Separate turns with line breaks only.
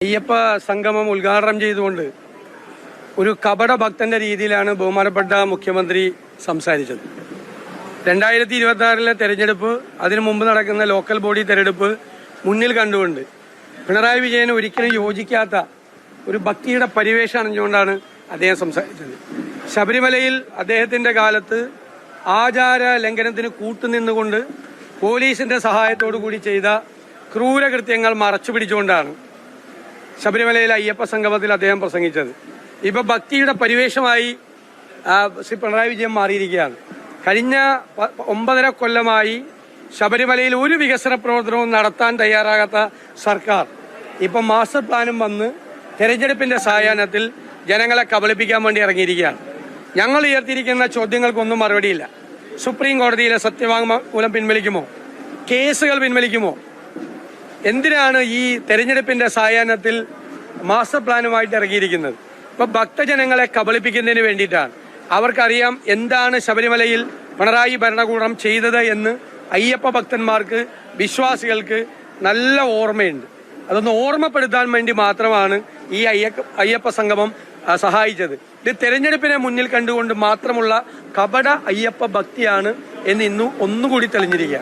അയ്യപ്പ സംഗമം ഉദ്ഘാടനം ചെയ്തുകൊണ്ട് ഒരു കപട ഭക്തന്റെ രീതിയിലാണ് ബഹുമാനപ്പെട്ട മുഖ്യമന്ത്രി സംസാരിച്ചത്. 2026 തെരഞ്ഞെടുപ്പ്, അതിനു മുമ്പ് നടക്കുന്ന ലോക്കൽ ബോഡി തെരഞ്ഞെടുപ്പ് മുന്നിൽ കണ്ടുകൊണ്ട് പിണറായി വിജയന് ഒരിക്കലും യോജിക്കാത്ത ഒരു ഭക്തിയുടെ പരിവേഷം അണിഞ്ഞുകൊണ്ടാണ് അദ്ദേഹം സംസാരിച്ചത്. ശബരിമലയിൽ അദ്ദേഹത്തിന്റെ കാലത്ത് ആചാര ലംഘനത്തിന് കൂട്ടുനിന്നുകൊണ്ട് പോലീസിന്റെ സഹായത്തോടു കൂടി ചെയ്ത ക്രൂരകൃത്യങ്ങൾ മറച്ചു പിടിച്ചുകൊണ്ടാണ് ശബരിമലയിലെ അയ്യപ്പ സംഗമത്തിൽ അദ്ദേഹം പ്രസംഗിച്ചത്. ഇപ്പൊ ഭക്തിയുടെ പരിവേഷമായി ശ്രീ പിണറായി വിജയൻ മാറിയിരിക്കുകയാണ്. കഴിഞ്ഞ 9.5 കൊല്ലമായി ശബരിമലയിൽ ഒരു വികസന പ്രവർത്തനവും നടത്താൻ തയ്യാറാകാത്ത സർക്കാർ ഇപ്പൊ മാസ്റ്റർ പ്ലാനും വന്ന് തെരഞ്ഞെടുപ്പിന്റെ സായാഹ്നത്തിൽ ജനങ്ങളെ കബളിപ്പിക്കാൻ വേണ്ടി ഇറങ്ങിയിരിക്കുകയാണ്. ഞങ്ങൾ ഉയർത്തിയിരിക്കുന്ന ചോദ്യങ്ങൾക്കൊന്നും മറുപടിയില്ല. സുപ്രീം കോടതിയിലെ സത്യവാങ്മൂലം പിൻവലിക്കുമോ? കേസുകൾ പിൻവലിക്കുമോ? എന്തിനാണ് ഈ തെരഞ്ഞെടുപ്പിന്റെ സായാഹ്നത്തിൽ മാസ്റ്റർ പ്ലാനുമായിട്ട് ഇറങ്ങിയിരിക്കുന്നത്? ഇപ്പൊ ഭക്തജനങ്ങളെ കബളിപ്പിക്കുന്നതിന് വേണ്ടിയിട്ടാണ്. അവർക്കറിയാം എന്താണ് ശബരിമലയിൽ പിണറായി ഭരണകൂടം ചെയ്തത് എന്ന്. അയ്യപ്പ ഭക്തന്മാർക്ക്, വിശ്വാസികൾക്ക് നല്ല ഓർമ്മയുണ്ട്. അതൊന്ന് ഓർമ്മപ്പെടുത്താൻ വേണ്ടി മാത്രമാണ് ഈ അയ്യപ്പ സംഗമം സഹായിച്ചത്. ഇത് തെരഞ്ഞെടുപ്പിനെ മുന്നിൽ കണ്ടുകൊണ്ട് മാത്രമുള്ള കപട അയ്യപ്പ ഭക്തിയാണ് എന്ന് ഇന്നും ഒന്നുകൂടി തെളിഞ്ഞിരിക്കുക.